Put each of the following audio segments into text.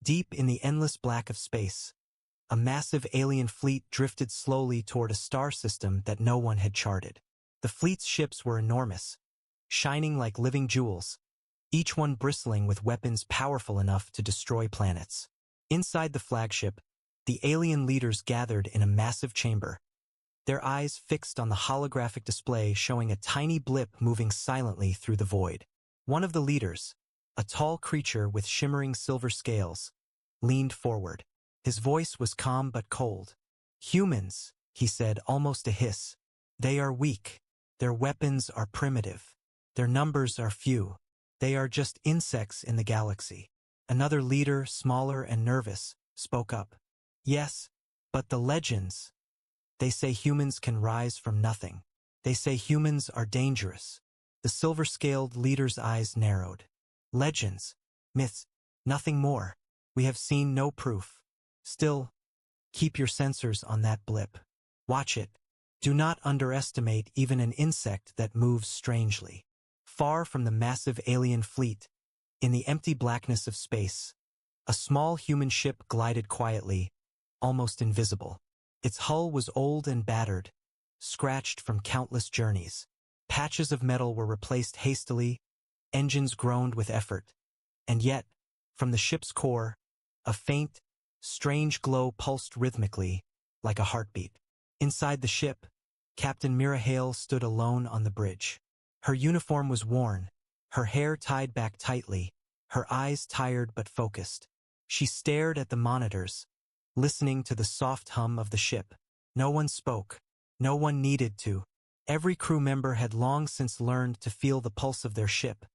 Deep in the endless black of space, a massive alien fleet drifted slowly toward a star system that no one had charted. The fleet's ships were enormous, shining like living jewels, each one bristling with weapons powerful enough to destroy planets. Inside the flagship, the alien leaders gathered in a massive chamber, their eyes fixed on the holographic display showing a tiny blip moving silently through the void. One of the leaders, a tall creature with shimmering silver scales, leaned forward. His voice was calm but cold. "Humans," he said, almost a hiss. "They are weak. Their weapons are primitive. Their numbers are few. They are just insects in the galaxy." Another leader, smaller and nervous, spoke up. "Yes, but the legends. They say humans can rise from nothing. They say humans are dangerous." The silver-scaled leader's eyes narrowed. "Legends, myths, nothing more. We have seen no proof. Still, keep your sensors on that blip. Watch it. Do not underestimate even an insect that moves strangely." Far from the massive alien fleet, in the empty blackness of space, a small human ship glided quietly, almost invisible. Its hull was old and battered, scratched from countless journeys. Patches of metal were replaced hastily, engines groaned with effort. And yet, from the ship's core, a faint, strange glow pulsed rhythmically, like a heartbeat. Inside the ship, Captain Mira Hale stood alone on the bridge. Her uniform was worn, her hair tied back tightly, her eyes tired but focused. She stared at the monitors, listening to the soft hum of the ship. No one spoke. No one needed to. Every crew member had long since learned to feel the pulse of their ship,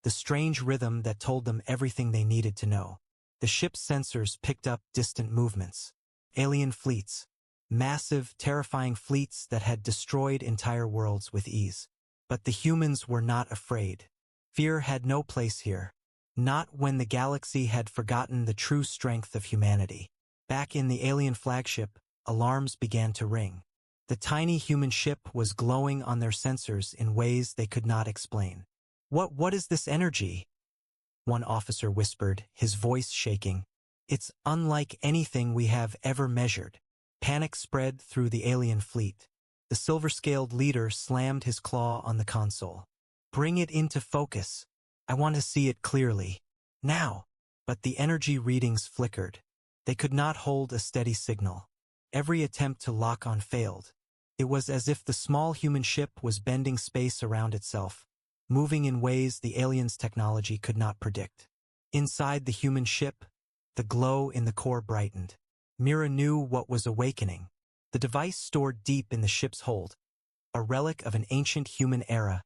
the strange rhythm that told them everything they needed to know. The ship's sensors picked up distant movements. Alien fleets. Massive, terrifying fleets that had destroyed entire worlds with ease. But the humans were not afraid. Fear had no place here. Not when the galaxy had forgotten the true strength of humanity. Back in the alien flagship, alarms began to ring. The tiny human ship was glowing on their sensors in ways they could not explain. What is this energy?" one officer whispered, his voice shaking. "It's unlike anything we have ever measured." Panic spread through the alien fleet. The silver-scaled leader slammed his claw on the console. "Bring it into focus. I want to see it clearly. Now." But the energy readings flickered. They could not hold a steady signal. Every attempt to lock on failed. It was as if the small human ship was bending space around itself, moving in ways the aliens' technology could not predict. Inside the human ship, the glow in the core brightened. Mira knew what was awakening. The device stored deep in the ship's hold, a relic of an ancient human era,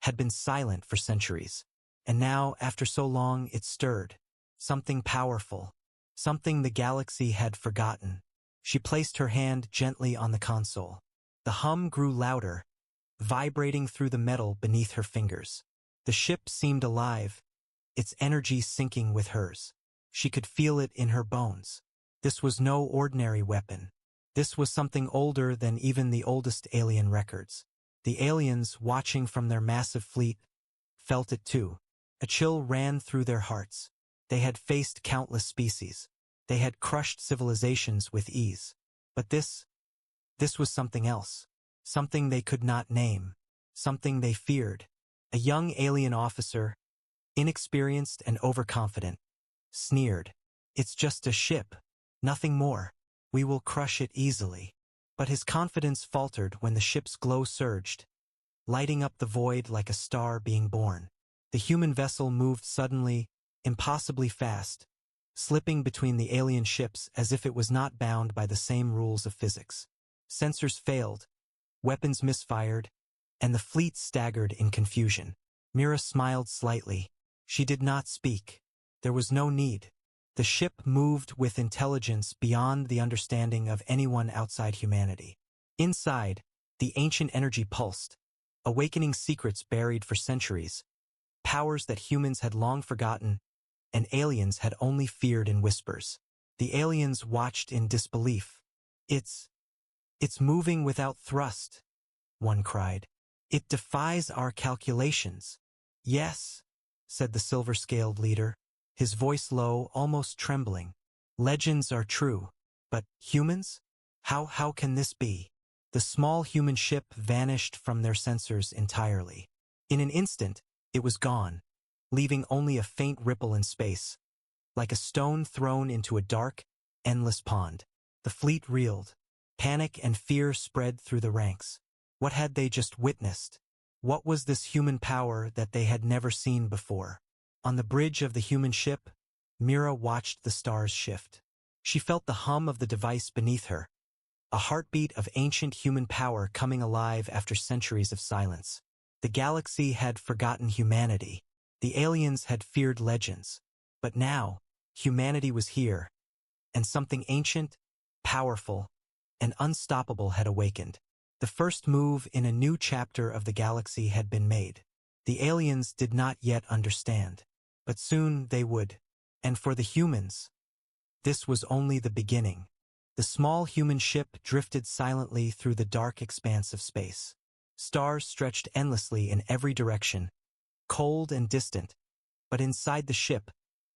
had been silent for centuries. And now, after so long, it stirred. Something powerful. Something the galaxy had forgotten. She placed her hand gently on the console. The hum grew louder, vibrating through the metal beneath her fingers. The ship seemed alive, its energy syncing with hers. She could feel it in her bones. This was no ordinary weapon. This was something older than even the oldest alien records. The aliens, watching from their massive fleet, felt it too. A chill ran through their hearts. They had faced countless species. They had crushed civilizations with ease. But this was something else. Something they could not name. Something they feared. A young alien officer, inexperienced and overconfident, sneered. "It's just a ship. Nothing more. We will crush it easily." But his confidence faltered when the ship's glow surged, lighting up the void like a star being born. The human vessel moved suddenly, impossibly fast, slipping between the alien ships as if it was not bound by the same rules of physics. Sensors failed, weapons misfired, and the fleet staggered in confusion. Mira smiled slightly. She did not speak. There was no need. The ship moved with intelligence beyond the understanding of anyone outside humanity. Inside, the ancient energy pulsed, awakening secrets buried for centuries, powers that humans had long forgotten and aliens had only feared in whispers. The aliens watched in disbelief. It's moving without thrust," one cried. "It defies our calculations." "Yes," said the silver-scaled leader, his voice low, almost trembling. Legends are true, but humans? How can this be? The small human ship vanished from their sensors entirely. In an instant, it was gone, leaving only a faint ripple in space, like a stone thrown into a dark, endless pond. The fleet reeled. Panic and fear spread through the ranks. What had they just witnessed? What was this human power that they had never seen before? On the bridge of the human ship, Mira watched the stars shift. She felt the hum of the device beneath her, a heartbeat of ancient human power coming alive after centuries of silence. The galaxy had forgotten humanity. The aliens had feared legends. But now, humanity was here, and something ancient, powerful, and unstoppable had awakened. The first move in a new chapter of the galaxy had been made. The aliens did not yet understand, but soon they would. And for the humans, this was only the beginning. The small human ship drifted silently through the dark expanse of space. Stars stretched endlessly in every direction, cold and distant, but inside the ship,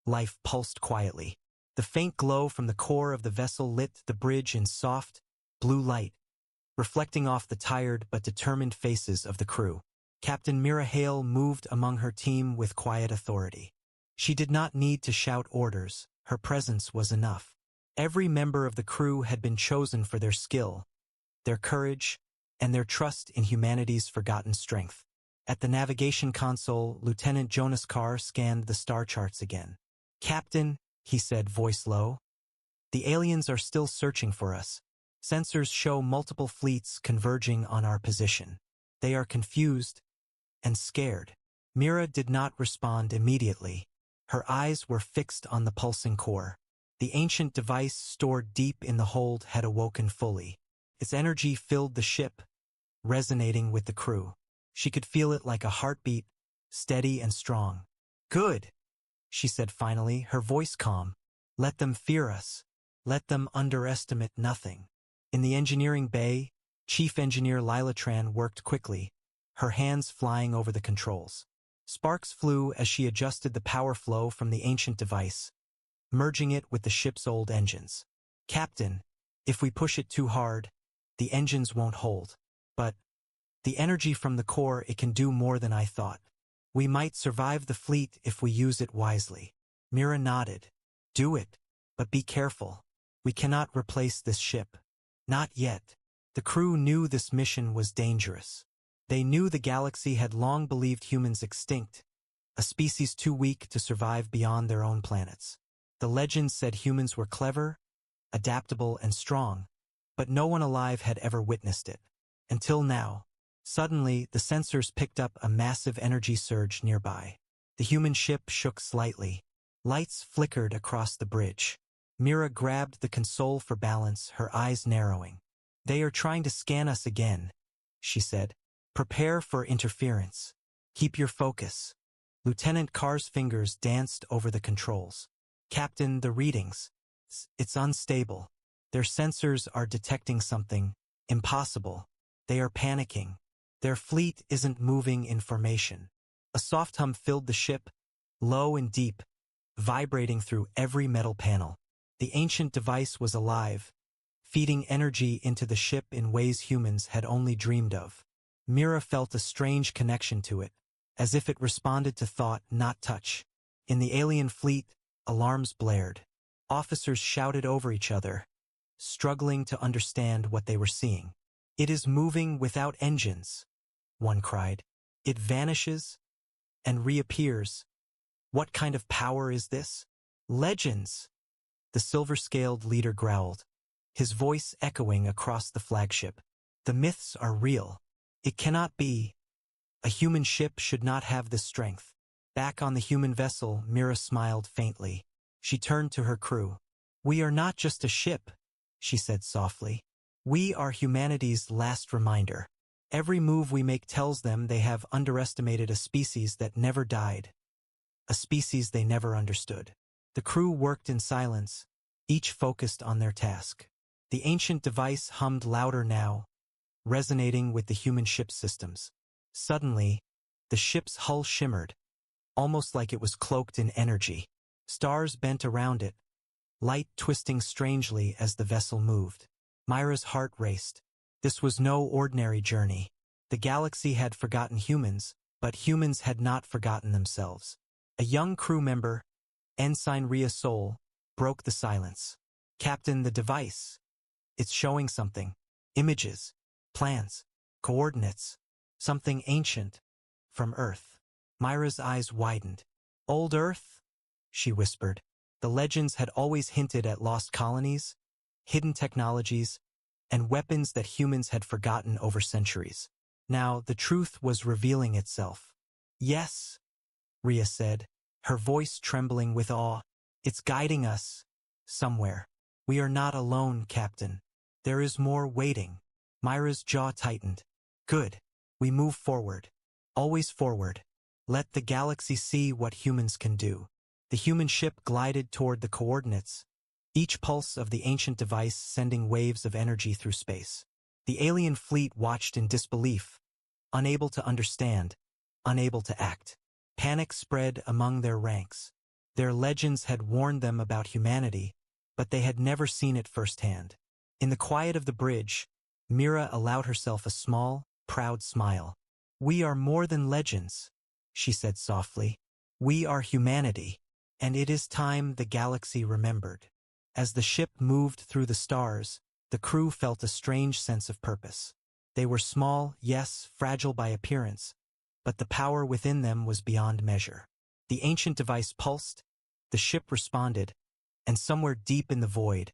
life pulsed quietly. The faint glow from the core of the vessel lit the bridge in soft, blue light, reflecting off the tired but determined faces of the crew. Captain Mira Hale moved among her team with quiet authority. She did not need to shout orders, her presence was enough. Every member of the crew had been chosen for their skill, their courage, and their trust in humanity's forgotten strength. At the navigation console, Lieutenant Jonas Carr scanned the star charts again. "Captain," he said, voice low, "the aliens are still searching for us. Sensors show multiple fleets converging on our position. They are confused and scared." Mira did not respond immediately. Her eyes were fixed on the pulsing core. The ancient device stored deep in the hold had awoken fully. Its energy filled the ship, resonating with the crew. She could feel it like a heartbeat, steady and strong. "Good," she said finally, her voice calm. "Let them fear us. Let them underestimate nothing." In the engineering bay, Chief Engineer Lila Tran worked quickly, her hands flying over the controls. Sparks flew as she adjusted the power flow from the ancient device, merging it with the ship's old engines. "Captain, if we push it too hard, the engines won't hold. But the energy from the core, it can do more than I thought. We might survive the fleet if we use it wisely." Mira nodded. "Do it, but be careful. We cannot replace this ship. Not yet." The crew knew this mission was dangerous. They knew the galaxy had long believed humans extinct, a species too weak to survive beyond their own planets. The legends said humans were clever, adaptable, and strong, but no one alive had ever witnessed it. Until now. Suddenly, the sensors picked up a massive energy surge nearby. The human ship shook slightly. Lights flickered across the bridge. Mira grabbed the console for balance, her eyes narrowing. "They are trying to scan us again," she said. "Prepare for interference. Keep your focus." Lieutenant Carr's fingers danced over the controls. "Captain, the readings. It's unstable. Their sensors are detecting something impossible. They are panicking. Their fleet isn't moving in formation." A soft hum filled the ship, low and deep, vibrating through every metal panel. The ancient device was alive, feeding energy into the ship in ways humans had only dreamed of. Mira felt a strange connection to it, as if it responded to thought, not touch. In the alien fleet, alarms blared. Officers shouted over each other, struggling to understand what they were seeing. "It is moving without engines," one cried. "It vanishes and reappears. What kind of power is this?" "Legends," the silver-scaled leader growled, his voice echoing across the flagship. "The myths are real. It cannot be. A human ship should not have this strength." Back on the human vessel, Mira smiled faintly. She turned to her crew. "We are not just a ship," she said softly. "We are humanity's last reminder. Every move we make tells them they have underestimated a species that never died, a species they never understood." The crew worked in silence, each focused on their task. The ancient device hummed louder now, resonating with the human ship's systems. Suddenly, the ship's hull shimmered, almost like it was cloaked in energy. Stars bent around it, light twisting strangely as the vessel moved. Myra's heart raced. This was no ordinary journey. The galaxy had forgotten humans, but humans had not forgotten themselves. A young crew member, Ensign Rhea Sol, broke the silence. "Captain, the device. It's showing something. Images, plans, coordinates. Something ancient. From Earth." Myra's eyes widened. "Old Earth?" she whispered. The legends had always hinted at lost colonies, hidden technologies, and weapons that humans had forgotten over centuries. Now the truth was revealing itself. "Yes," Rhea said, her voice trembling with awe. "It's guiding us. Somewhere. We are not alone, Captain. There is more waiting." Myra's jaw tightened. "Good. We move forward. Always forward. Let the galaxy see what humans can do." The human ship glided toward the coordinates, each pulse of the ancient device sending waves of energy through space. The alien fleet watched in disbelief, unable to understand, unable to act. Panic spread among their ranks. Their legends had warned them about humanity, but they had never seen it firsthand. In the quiet of the bridge, Mira allowed herself a small, proud smile. "We are more than legends," she said softly. "We are humanity, and it is time the galaxy remembered." As the ship moved through the stars, the crew felt a strange sense of purpose. They were small, yes, fragile by appearance, but the power within them was beyond measure. The ancient device pulsed, the ship responded, and somewhere deep in the void,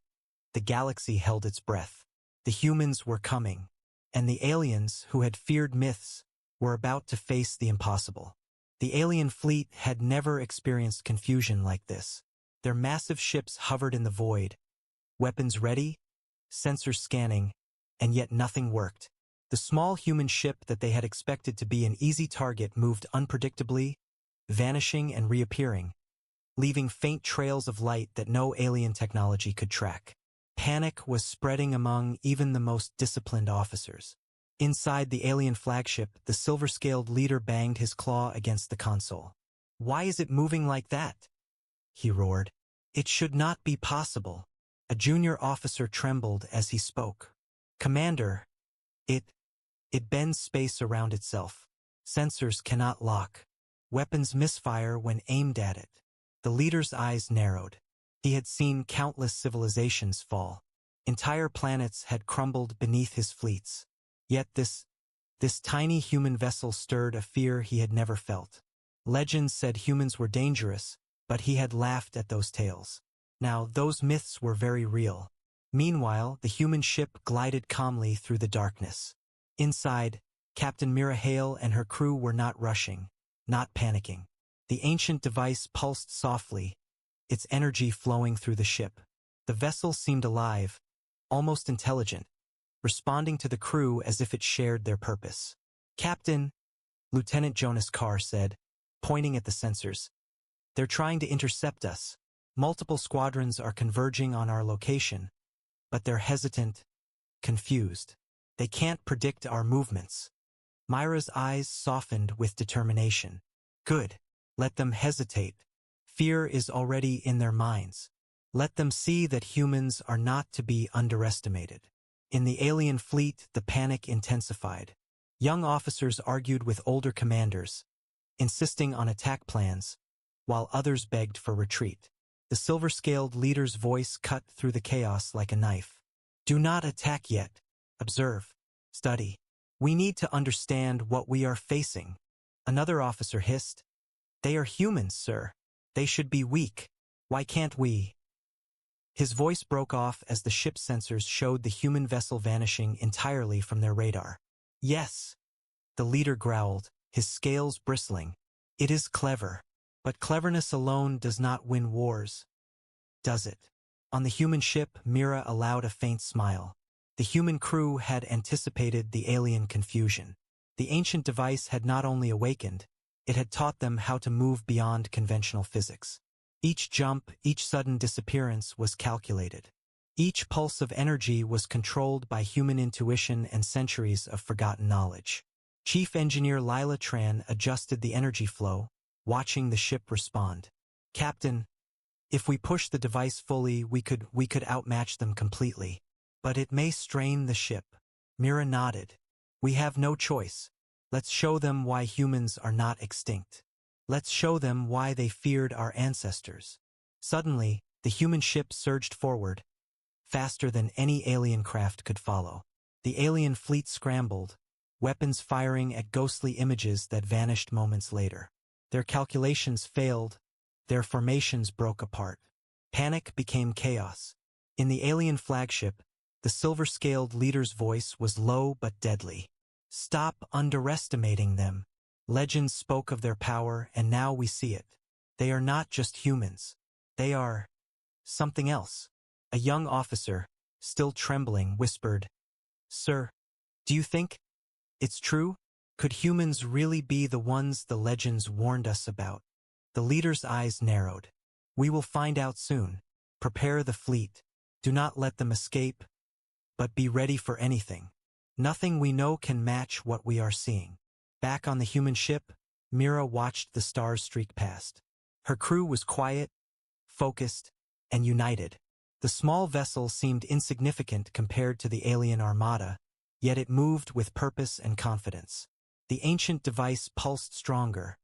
the galaxy held its breath. The humans were coming, and the aliens, who had feared myths, were about to face the impossible. The alien fleet had never experienced confusion like this. Their massive ships hovered in the void, weapons ready, sensors scanning, and yet nothing worked. The small human ship that they had expected to be an easy target moved unpredictably, vanishing and reappearing, leaving faint trails of light that no alien technology could track. Panic was spreading among even the most disciplined officers. Inside the alien flagship, the silver-scaled leader banged his claw against the console. "Why is it moving like that?" he roared. "It should not be possible." A junior officer trembled as he spoke. "Commander, it bends space around itself. Sensors cannot lock. Weapons misfire when aimed at it." The leader's eyes narrowed. He had seen countless civilizations fall. Entire planets had crumbled beneath his fleets. Yet this tiny human vessel stirred a fear he had never felt. Legends said humans were dangerous, but he had laughed at those tales. Now those myths were very real. Meanwhile, the human ship glided calmly through the darkness. Inside, Captain Mira Hale and her crew were not rushing, not panicking. The ancient device pulsed softly, its energy flowing through the ship. The vessel seemed alive, almost intelligent, responding to the crew as if it shared their purpose. "Captain," Lieutenant Jonas Carr said, pointing at the sensors, "they're trying to intercept us. Multiple squadrons are converging on our location, but they're hesitant, confused. They can't predict our movements." Myra's eyes softened with determination. "Good. Let them hesitate. Fear is already in their minds. Let them see that humans are not to be underestimated." In the alien fleet, the panic intensified. Young officers argued with older commanders, insisting on attack plans, while others begged for retreat. The silver-scaled leader's voice cut through the chaos like a knife. "Do not attack yet. Observe. Study. We need to understand what we are facing." Another officer hissed. "They are humans, sir. They should be weak. Why can't we?" His voice broke off as the ship's sensors showed the human vessel vanishing entirely from their radar. "Yes," the leader growled, his scales bristling. "It is clever. But cleverness alone does not win wars, does it?" On the human ship, Mira allowed a faint smile. The human crew had anticipated the alien confusion. The ancient device had not only awakened, it had taught them how to move beyond conventional physics. Each jump, each sudden disappearance was calculated. Each pulse of energy was controlled by human intuition and centuries of forgotten knowledge. Chief Engineer Lila Tran adjusted the energy flow, watching the ship respond. "Captain, If we push the device fully, we could outmatch them completely. But it may strain the ship. Mira nodded. We have no choice. Let's show them why humans are not extinct. Let's show them why they feared our ancestors. Suddenly, the human ship surged forward, faster than any alien craft could follow. The alien fleet scrambled, weapons firing at ghostly images that vanished moments later. Their calculations failed, their formations broke apart. Panic became chaos. In the alien flagship, the silver-scaled leader's voice was low but deadly. Stop underestimating them. Legends spoke of their power, and now we see it. They are not just humans. They are something else. A young officer, still trembling, whispered, "Sir, do you think it's true? Could humans really be the ones the legends warned us about?" The leader's eyes narrowed. "We will find out soon. Prepare the fleet. Do not let them escape, but be ready for anything. Nothing we know can match what we are seeing." Back on the human ship, Mira watched the stars streak past. Her crew was quiet, focused, and united. The small vessel seemed insignificant compared to the alien armada, yet it moved with purpose and confidence. The ancient device pulsed stronger,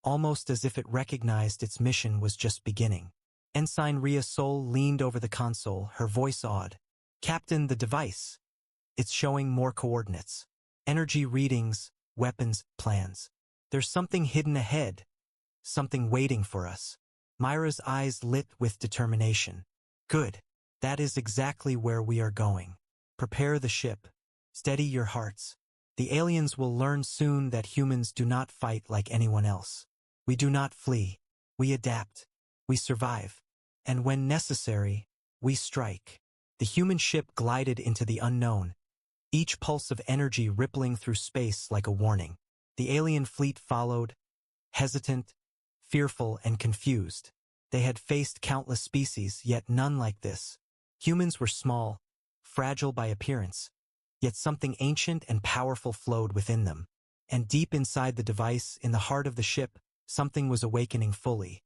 almost as if it recognized its mission was just beginning. Ensign Rhea Sol leaned over the console, her voice awed. "Captain, the device. It's showing more coordinates. Energy readings, weapons, plans. There's something hidden ahead, something waiting for us." Myra's eyes lit with determination. "Good. That is exactly where we are going. Prepare the ship. Steady your hearts. The aliens will learn soon that humans do not fight like anyone else. We do not flee. We adapt. We survive. And when necessary, we strike." The human ship glided into the unknown, each pulse of energy rippling through space like a warning. The alien fleet followed, hesitant, fearful, and confused. They had faced countless species, yet none like this. Humans were small, fragile by appearance, yet something ancient and powerful flowed within them. And deep inside the device, in the heart of the ship, something was awakening fully.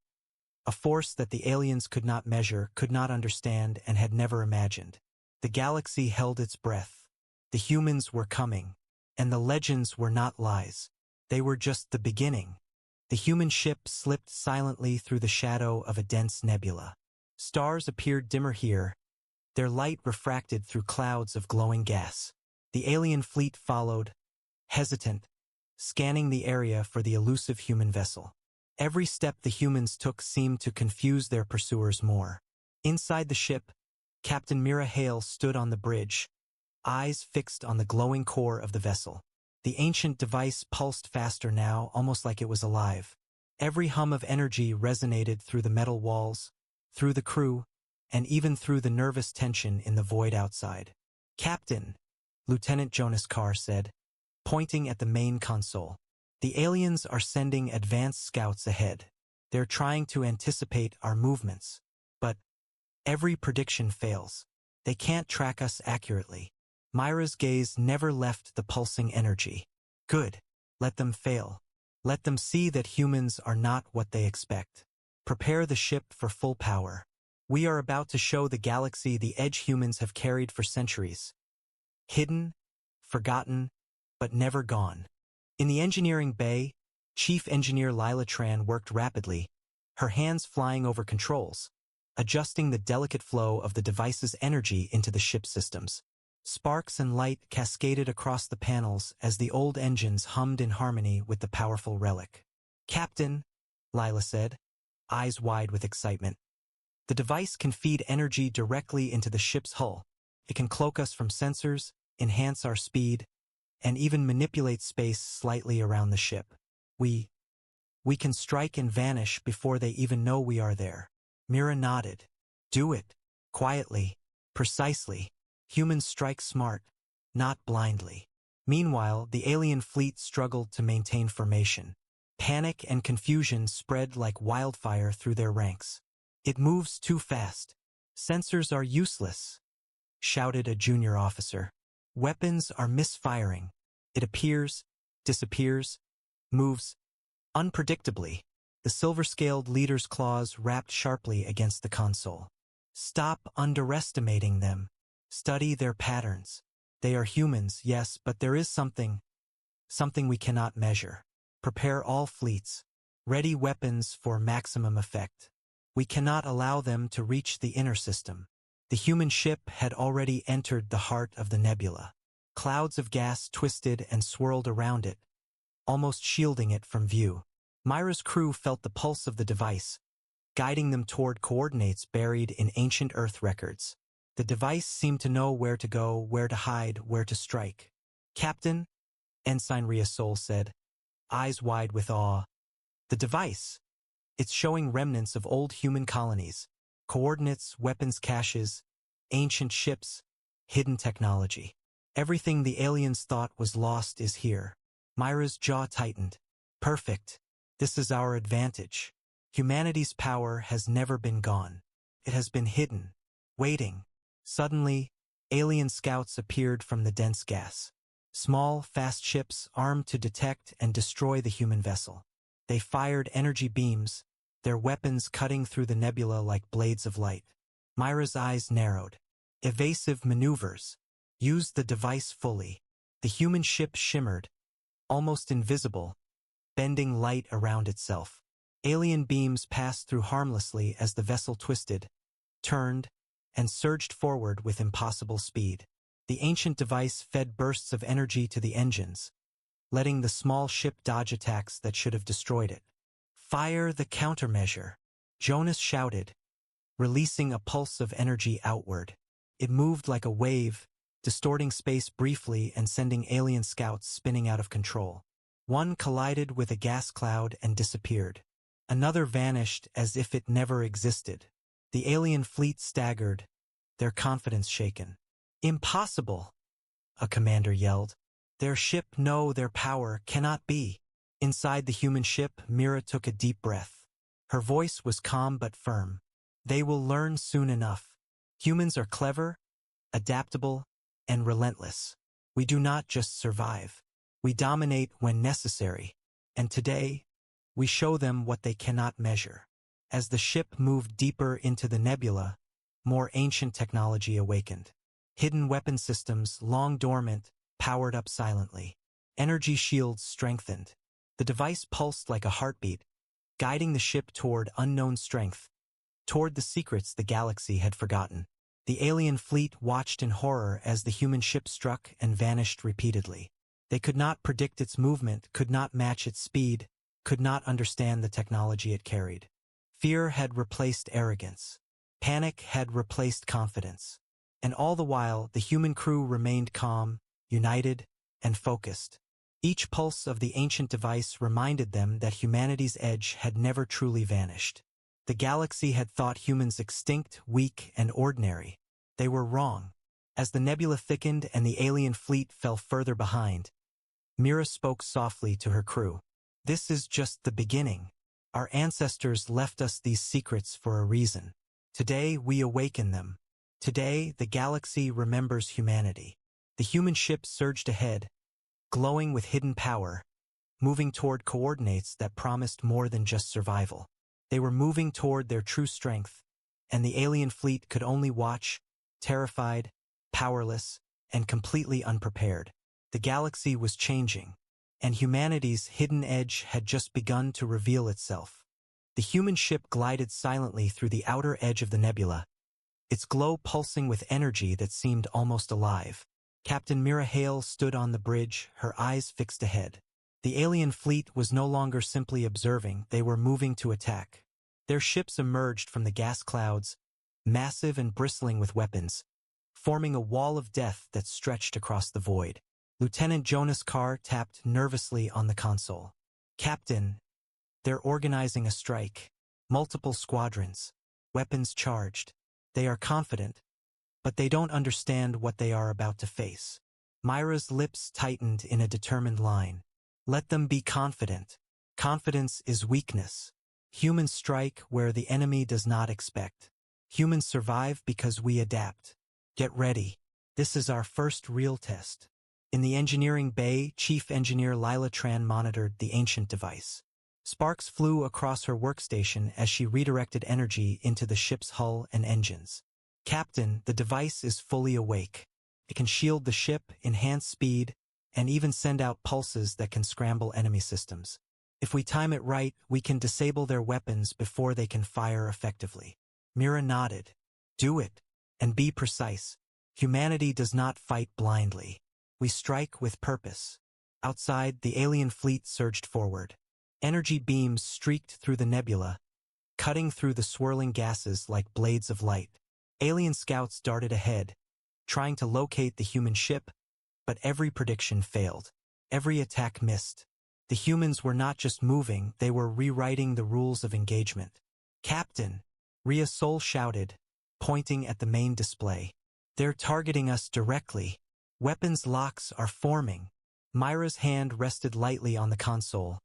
A force that the aliens could not measure, could not understand, and had never imagined. The galaxy held its breath. The humans were coming, and the legends were not lies. They were just the beginning. The human ship slipped silently through the shadow of a dense nebula. Stars appeared dimmer here, their light refracted through clouds of glowing gas. The alien fleet followed, hesitant, scanning the area for the elusive human vessel. Every step the humans took seemed to confuse their pursuers more. Inside the ship, Captain Mira Hale stood on the bridge, eyes fixed on the glowing core of the vessel. The ancient device pulsed faster now, almost like it was alive. Every hum of energy resonated through the metal walls, through the crew, and even through the nervous tension in the void outside. "Captain," Lieutenant Jonas Carr said, pointing at the main console, "the aliens are sending advanced scouts ahead. They're trying to anticipate our movements. But every prediction fails. They can't track us accurately." Myra's gaze never left the pulsing energy. "Good. Let them fail. Let them see that humans are not what they expect. Prepare the ship for full power. We are about to show the galaxy the edge humans have carried for centuries. Hidden, forgotten, but never gone." In the engineering bay, Chief Engineer Lila Tran worked rapidly, her hands flying over controls, adjusting the delicate flow of the device's energy into the ship's systems. Sparks and light cascaded across the panels as the old engines hummed in harmony with the powerful relic. "Captain," Lila said, eyes wide with excitement, "the device can feed energy directly into the ship's hull. It can cloak us from sensors, enhance our speed, and even manipulate space slightly around the ship. We can strike and vanish before they even know we are there." Mira nodded. "Do it. Quietly. Precisely. Humans strike smart, not blindly." Meanwhile, the alien fleet struggled to maintain formation. Panic and confusion spread like wildfire through their ranks. "It moves too fast. Sensors are useless," shouted a junior officer. "Weapons are misfiring. It appears, disappears, moves unpredictably." The silver-scaled leader's claws rapped sharply against the console. Stop underestimating them. Study their patterns. They are humans, yes, but there is something we cannot measure. Prepare all fleets. Ready weapons for maximum effect. We cannot allow them to reach the inner system. The human ship had already entered the heart of the nebula. Clouds of gas twisted and swirled around it, almost shielding it from view. Myra's crew felt the pulse of the device, guiding them toward coordinates buried in ancient Earth records. The device seemed to know where to go, where to hide, where to strike. "Captain," Ensign Riasol said, eyes wide with awe. "The device. It's showing remnants of old human colonies. Coordinates, weapons caches, ancient ships, hidden technology. Everything the aliens thought was lost is here." Myra's jaw tightened. "Perfect. This is our advantage. Humanity's power has never been gone. It has been hidden, waiting." Suddenly, alien scouts appeared from the dense gas. Small, fast ships armed to detect and destroy the human vessel. They fired energy beams, their weapons cutting through the nebula like blades of light. Myra's eyes narrowed. Evasive maneuvers. Use the device fully. The human ship shimmered, almost invisible, bending light around itself. Alien beams passed through harmlessly as the vessel twisted, turned, and surged forward with impossible speed. The ancient device fed bursts of energy to the engines, letting the small ship dodge attacks that should have destroyed it. "Fire the countermeasure," Jonas shouted, releasing a pulse of energy outward. It moved like a wave, distorting space briefly and sending alien scouts spinning out of control. One collided with a gas cloud and disappeared. Another vanished as if it never existed. The alien fleet staggered, their confidence shaken. "Impossible!" a commander yelled. "Their ship, no, their power cannot be." Inside the human ship, Mira took a deep breath. Her voice was calm but firm. "They will learn soon enough. Humans are clever, adaptable, and relentless. We do not just survive. We dominate when necessary. And today, we show them what they cannot measure." As the ship moved deeper into the nebula, more ancient technology awakened. Hidden weapon systems, long dormant, powered up silently. Energy shields strengthened. The device pulsed like a heartbeat, guiding the ship toward unknown strength, toward the secrets the galaxy had forgotten. The alien fleet watched in horror as the human ship struck and vanished repeatedly. They could not predict its movement, could not match its speed, could not understand the technology it carried. Fear had replaced arrogance. Panic had replaced confidence. And all the while, the human crew remained calm, united, and focused. Each pulse of the ancient device reminded them that humanity's edge had never truly vanished. The galaxy had thought humans extinct, weak, and ordinary. They were wrong. As the nebula thickened and the alien fleet fell further behind, Mira spoke softly to her crew. "This is just the beginning. Our ancestors left us these secrets for a reason. Today we awaken them. Today the galaxy remembers humanity." The human ship surged ahead, glowing with hidden power, moving toward coordinates that promised more than just survival. They were moving toward their true strength, and the alien fleet could only watch, terrified, powerless, and completely unprepared. The galaxy was changing, and humanity's hidden edge had just begun to reveal itself. The human ship glided silently through the outer edge of the nebula, its glow pulsing with energy that seemed almost alive. Captain Mira Hale stood on the bridge, her eyes fixed ahead. The alien fleet was no longer simply observing, they were moving to attack. Their ships emerged from the gas clouds, massive and bristling with weapons, forming a wall of death that stretched across the void. Lieutenant Jonas Carr tapped nervously on the console. "Captain, they're organizing a strike. Multiple squadrons. Weapons charged. They are confident, but they don't understand what they are about to face." Myra's lips tightened in a determined line. "Let them be confident. Confidence is weakness. Humans strike where the enemy does not expect. Humans survive because we adapt. Get ready. This is our first real test." In the engineering bay, Chief Engineer Lila Tran monitored the ancient device. Sparks flew across her workstation as she redirected energy into the ship's hull and engines. "Captain, the device is fully awake. It can shield the ship, enhance speed, and even send out pulses that can scramble enemy systems. If we time it right, we can disable their weapons before they can fire effectively." Mira nodded. "Do it, and be precise. Humanity does not fight blindly. We strike with purpose." Outside, the alien fleet surged forward. Energy beams streaked through the nebula, cutting through the swirling gases like blades of light. Alien scouts darted ahead, trying to locate the human ship, but every prediction failed. Every attack missed. The humans were not just moving, they were rewriting the rules of engagement. "Captain!" Rhea Sol shouted, pointing at the main display. "They're targeting us directly. Weapons locks are forming." Myra's hand rested lightly on the console,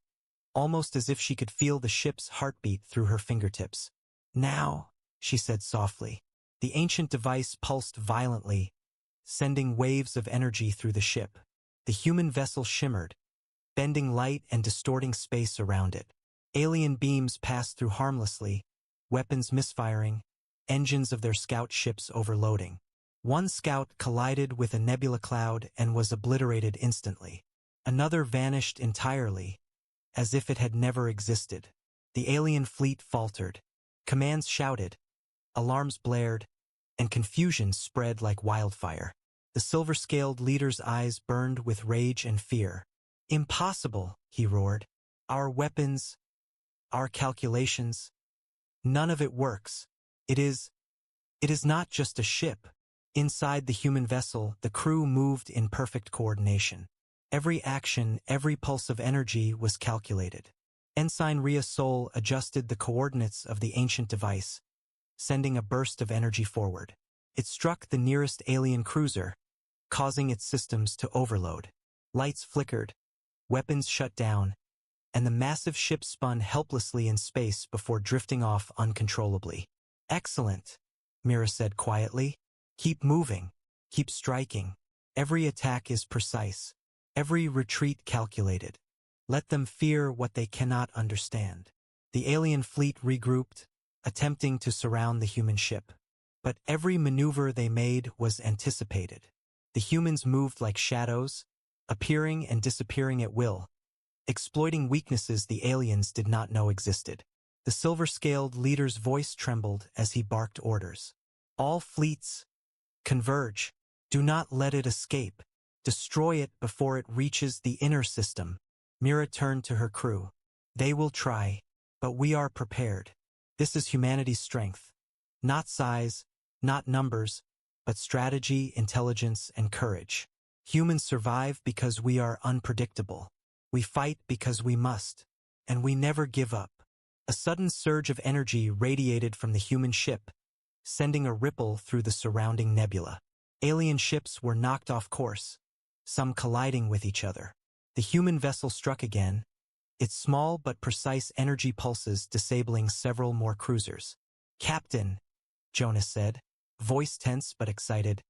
almost as if she could feel the ship's heartbeat through her fingertips. "Now," she said softly. The ancient device pulsed violently, sending waves of energy through the ship. The human vessel shimmered, bending light and distorting space around it. Alien beams passed through harmlessly, weapons misfiring, engines of their scout ships overloading. One scout collided with a nebula cloud and was obliterated instantly. Another vanished entirely, as if it had never existed. The alien fleet faltered. Commands shouted, alarms blared, and confusion spread like wildfire. The silver-scaled leader's eyes burned with rage and fear. "Impossible," he roared. "Our weapons, our calculations, none of it works. It is not just a ship." Inside the human vessel, the crew moved in perfect coordination. Every action, every pulse of energy was calculated. Ensign Rhea Sol adjusted the coordinates of the ancient device, sending a burst of energy forward. It struck the nearest alien cruiser, causing its systems to overload. Lights flickered, weapons shut down, and the massive ship spun helplessly in space before drifting off uncontrollably. "Excellent," Mira said quietly. "Keep moving, keep striking. Every attack is precise, every retreat calculated. Let them fear what they cannot understand." The alien fleet regrouped, attempting to surround the human ship. But every maneuver they made was anticipated. The humans moved like shadows, appearing and disappearing at will, exploiting weaknesses the aliens did not know existed. The silver-scaled leader's voice trembled as he barked orders. "All fleets, converge. Do not let it escape. Destroy it before it reaches the inner system." Mira turned to her crew. "They will try, but we are prepared. This is humanity's strength. Not size, not numbers, but strategy, intelligence, and courage. Humans survive because we are unpredictable. We fight because we must, and we never give up." A sudden surge of energy radiated from the human ship, sending a ripple through the surrounding nebula. Alien ships were knocked off course, some colliding with each other. The human vessel struck again, its small but precise energy pulses disabling several more cruisers. "Captain," Jonas said, voice tense but excited.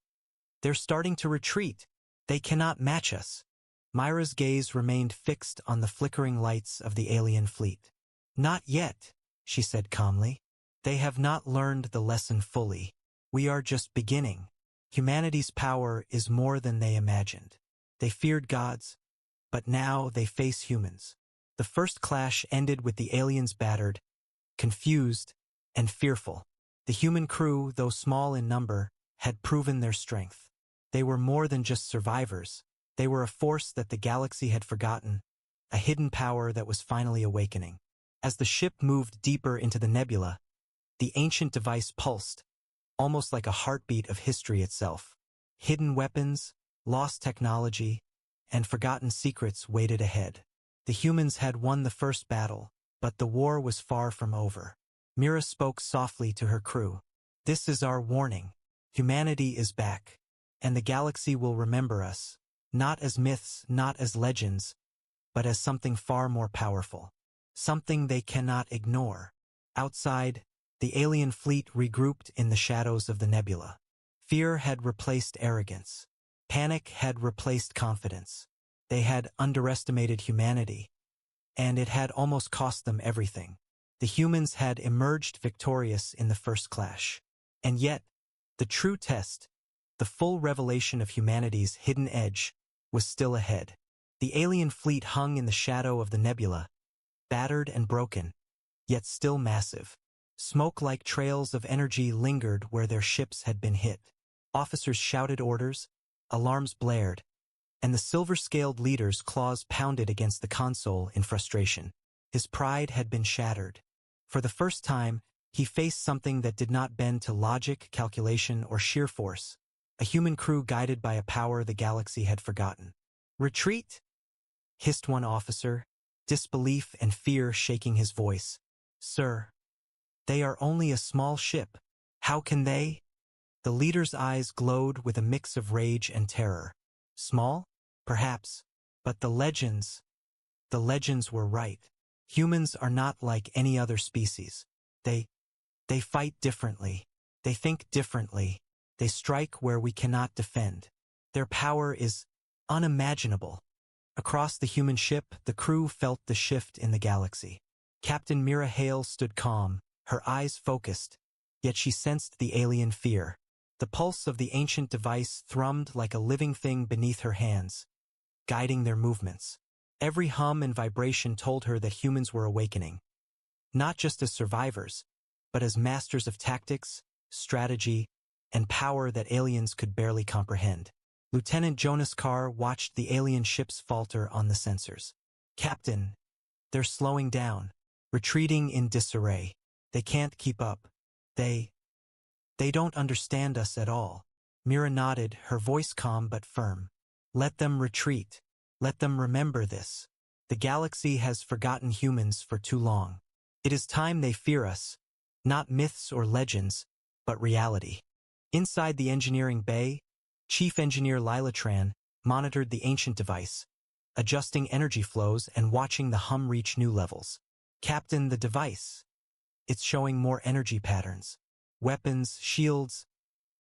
"They're starting to retreat. They cannot match us." Myra's gaze remained fixed on the flickering lights of the alien fleet. "Not yet," she said calmly. "They have not learned the lesson fully. We are just beginning. Humanity's power is more than they imagined. They feared gods, but now they face humans." The first clash ended with the aliens battered, confused, and fearful. The human crew, though small in number, had proven their strength. They were more than just survivors. They were a force that the galaxy had forgotten, a hidden power that was finally awakening. As the ship moved deeper into the nebula, the ancient device pulsed, almost like a heartbeat of history itself. Hidden weapons, lost technology, and forgotten secrets waited ahead. The humans had won the first battle, but the war was far from over. Mira spoke softly to her crew. "This is our warning. Humanity is back, and the galaxy will remember us, not as myths, not as legends, but as something far more powerful. Something they cannot ignore." Outside, the alien fleet regrouped in the shadows of the nebula. Fear had replaced arrogance. Panic had replaced confidence. They had underestimated humanity, and it had almost cost them everything. The humans had emerged victorious in the first clash. And yet, the true test, the full revelation of humanity's hidden edge, was still ahead. The alien fleet hung in the shadow of the nebula, battered and broken, yet still massive. Smoke-like trails of energy lingered where their ships had been hit. Officers shouted orders, alarms blared, and the silver-scaled leader's claws pounded against the console in frustration. His pride had been shattered. For the first time, he faced something that did not bend to logic, calculation, or sheer force. A human crew guided by a power the galaxy had forgotten. "Retreat!" hissed one officer, disbelief and fear shaking his voice. "Sir, they are only a small ship. How can they?" The leader's eyes glowed with a mix of rage and terror. Small? Perhaps. But the legends were right. Humans are not like any other species. They fight differently. They think differently. They strike where we cannot defend. Their power is unimaginable. Across the human ship, the crew felt the shift in the galaxy. Captain Mira Hale stood calm, her eyes focused, yet she sensed the alien fear. The pulse of the ancient device thrummed like a living thing beneath her hands, guiding their movements. Every hum and vibration told her that humans were awakening, not just as survivors, but as masters of tactics, strategy, and power that aliens could barely comprehend. Lieutenant Jonas Carr watched the alien ships falter on the sensors. "Captain, they're slowing down, retreating in disarray. They can't keep up. They don't understand us at all." Mira nodded, her voice calm but firm. "Let them retreat. Let them remember this. The galaxy has forgotten humans for too long. It is time they fear us, not myths or legends, but reality." Inside the engineering bay, Chief Engineer Lila Tran monitored the ancient device, adjusting energy flows and watching the hum reach new levels. "Captain, the device. It's showing more energy patterns. Weapons, shields,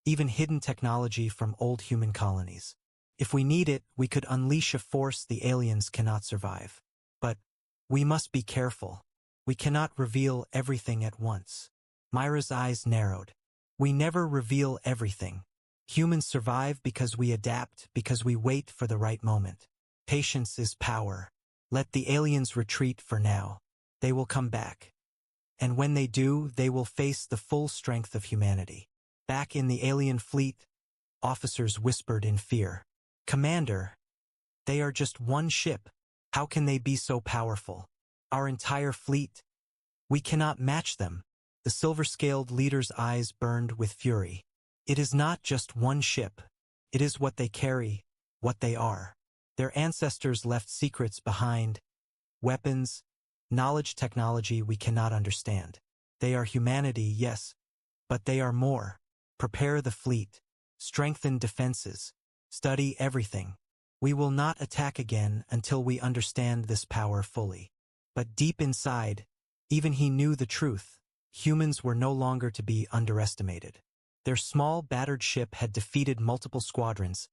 even hidden technology from old human colonies. If we need it, we could unleash a force the aliens cannot survive. But we must be careful. We cannot reveal everything at once." Myra's eyes narrowed. "We never reveal everything. Humans survive because we adapt, because we wait for the right moment. Patience is power. Let the aliens retreat for now. They will come back. And when they do, they will face the full strength of humanity." Back in the alien fleet, officers whispered in fear. "Commander, they are just one ship. How can they be so powerful? Our entire fleet? We cannot match them." The silver-scaled leader's eyes burned with fury. "It is not just one ship. It is what they carry, what they are. Their ancestors left secrets behind, weapons, knowledge, technology we cannot understand. They are humanity, yes, but they are more. Prepare the fleet. Strengthen defenses. Study everything. We will not attack again until we understand this power fully." But deep inside, even he knew the truth. Humans were no longer to be underestimated. Their small, battered ship had defeated multiple squadrons,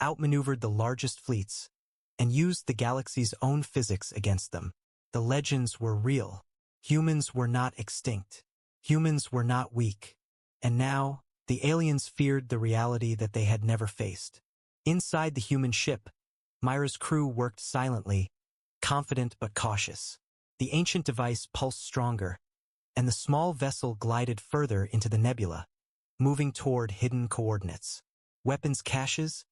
outmaneuvered the largest fleets, and used the galaxy's own physics against them. The legends were real. Humans were not extinct. Humans were not weak. And now, the aliens feared the reality that they had never faced. Inside the human ship, Myra's crew worked silently, confident but cautious. The ancient device pulsed stronger, and the small vessel glided further into the nebula, moving toward hidden coordinates. Weapons caches,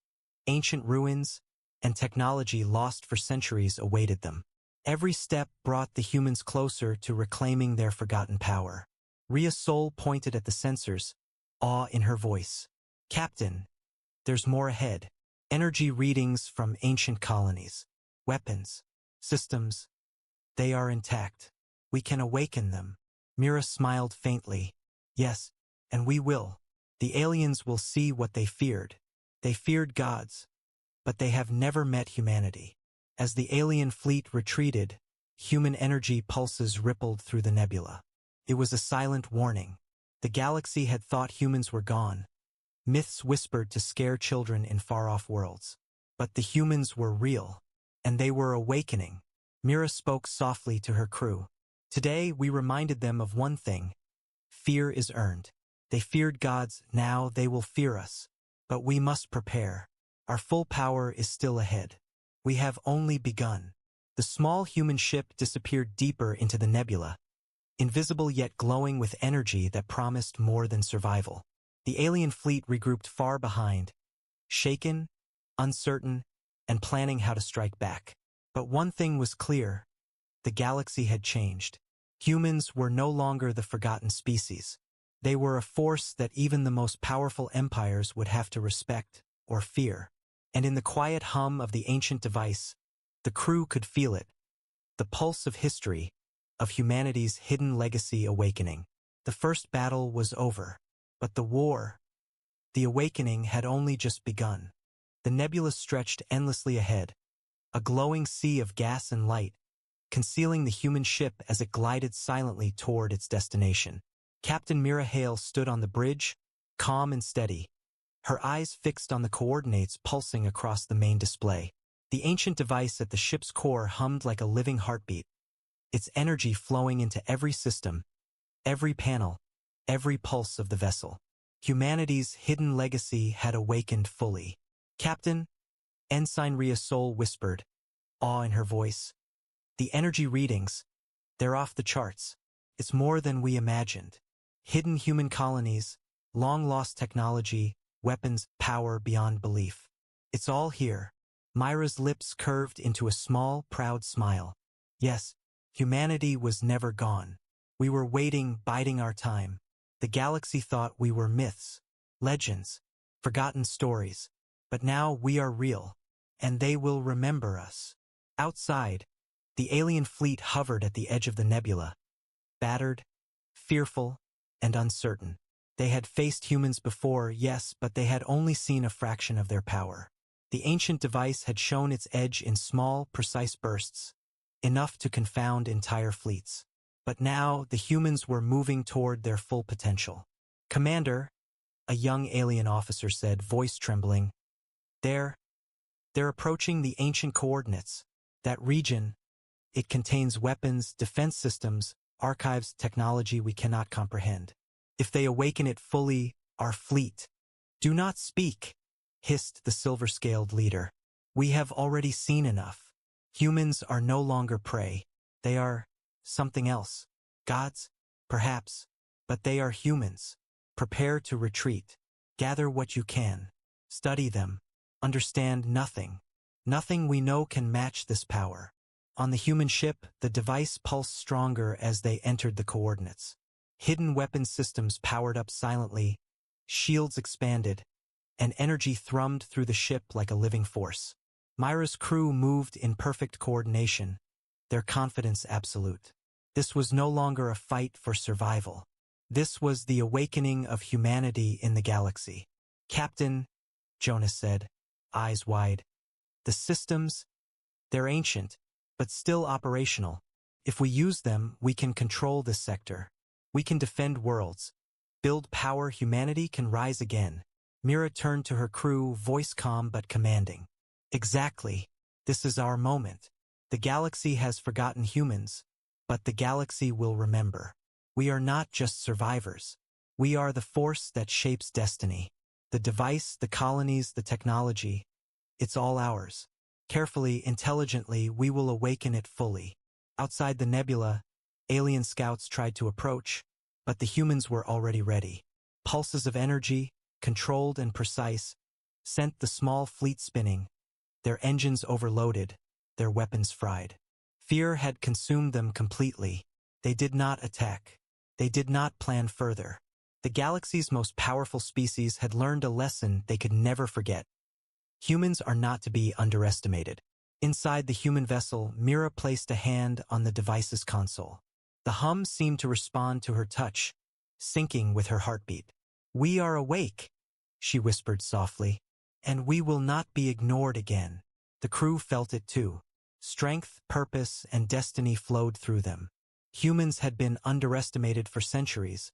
ancient ruins, and technology lost for centuries awaited them. Every step brought the humans closer to reclaiming their forgotten power. Ria's soul pointed at the sensors, awe in her voice. "Captain, there's more ahead. Energy readings from ancient colonies. Weapons, systems, they are intact. We can awaken them." Mira smiled faintly. "Yes, and we will. The aliens will see what they feared. They feared gods, but they have never met humanity." As the alien fleet retreated, human energy pulses rippled through the nebula. It was a silent warning. The galaxy had thought humans were gone. Myths whispered to scare children in far-off worlds. But the humans were real, and they were awakening. Mira spoke softly to her crew. Today, we reminded them of one thing. Fear is earned. They feared gods, now they will fear us. But we must prepare. Our full power is still ahead. We have only begun. The small human ship disappeared deeper into the nebula, invisible yet glowing with energy that promised more than survival. The alien fleet regrouped far behind, shaken, uncertain, and planning how to strike back. But one thing was clear. The galaxy had changed. Humans were no longer the forgotten species. They were a force that even the most powerful empires would have to respect or fear. And in the quiet hum of the ancient device, the crew could feel it. The pulse of history, of humanity's hidden legacy awakening. The first battle was over, but the war, the awakening had only just begun. The nebula stretched endlessly ahead, a glowing sea of gas and light, concealing the human ship as it glided silently toward its destination. Captain Mira Hale stood on the bridge, calm and steady, her eyes fixed on the coordinates pulsing across the main display. The ancient device at the ship's core hummed like a living heartbeat, its energy flowing into every system, every panel, every pulse of the vessel. Humanity's hidden legacy had awakened fully. Captain, Ensign Rhea Sol whispered, awe in her voice. The energy readings, they're off the charts. It's more than we imagined. Hidden human colonies, long-lost technology, weapons, power beyond belief. It's all here. Myra's lips curved into a small, proud smile. Yes, humanity was never gone. We were waiting, biding our time. The galaxy thought we were myths, legends, forgotten stories. But now we are real, and they will remember us. Outside, the alien fleet hovered at the edge of the nebula, battered, fearful, and uncertain. They had faced humans before, yes, but they had only seen a fraction of their power. The ancient device had shown its edge in small, precise bursts, enough to confound entire fleets. But now the humans were moving toward their full potential. Commander, a young alien officer said, voice trembling, they're approaching the ancient coordinates. That region, it contains weapons, defense systems, archives, technology we cannot comprehend. If they awaken it fully, our fleet. Do not speak, hissed the silver-scaled leader. We have already seen enough. Humans are no longer prey. They are something else. Gods? Perhaps. But they are humans. Prepare to retreat. Gather what you can. Study them. Understand nothing. Nothing we know can match this power. On the human ship, the device pulsed stronger as they entered the coordinates. Hidden weapon systems powered up silently, shields expanded, and energy thrummed through the ship like a living force. Myra's crew moved in perfect coordination, their confidence absolute. This was no longer a fight for survival. This was the awakening of humanity in the galaxy. Captain, Jonas said, eyes wide. The systems, they're ancient, but still operational. If we use them, we can control this sector. We can defend worlds. Build power, humanity can rise again. Mira turned to her crew, voice calm but commanding. Exactly. This is our moment. The galaxy has forgotten humans, but the galaxy will remember. We are not just survivors. We are the force that shapes destiny. The device, the colonies, the technology. It's all ours. Carefully, intelligently, we will awaken it fully. Outside the nebula, alien scouts tried to approach, but the humans were already ready. Pulses of energy, controlled and precise, sent the small fleet spinning, their engines overloaded, their weapons fried. Fear had consumed them completely. They did not attack. They did not plan further. The galaxy's most powerful species had learned a lesson they could never forget. Humans are not to be underestimated. Inside the human vessel, Mira placed a hand on the device's console. The hum seemed to respond to her touch, syncing with her heartbeat. We are awake, she whispered softly, and we will not be ignored again. The crew felt it too. Strength, purpose, and destiny flowed through them. Humans had been underestimated for centuries,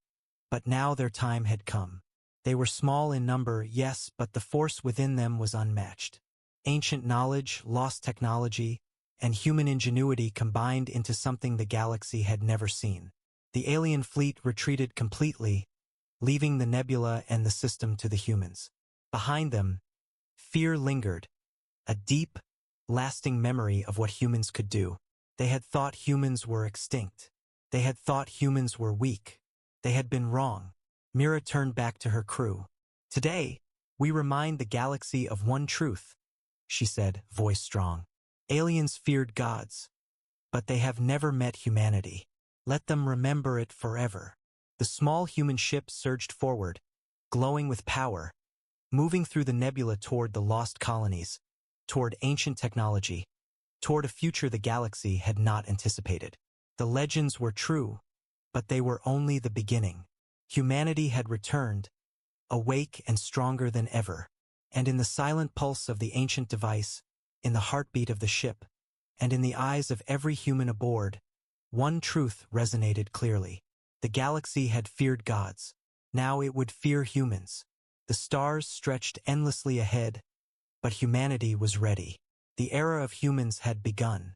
but now their time had come. They were small in number, yes, but the force within them was unmatched. Ancient knowledge, lost technology, and human ingenuity combined into something the galaxy had never seen. The alien fleet retreated completely, leaving the nebula and the system to the humans. Behind them, fear lingered, a deep, lasting memory of what humans could do. They had thought humans were extinct. They had thought humans were weak. They had been wrong. Mira turned back to her crew. "Today, we remind the galaxy of one truth," she said, voice strong. "Aliens feared gods, but they have never met humanity. Let them remember it forever." The small human ship surged forward, glowing with power, moving through the nebula toward the lost colonies, toward ancient technology, toward a future the galaxy had not anticipated. The legends were true, but they were only the beginning. Humanity had returned, awake and stronger than ever. And in the silent pulse of the ancient device, in the heartbeat of the ship, and in the eyes of every human aboard, one truth resonated clearly. The galaxy had feared gods. Now it would fear humans. The stars stretched endlessly ahead, but humanity was ready. The era of humans had begun.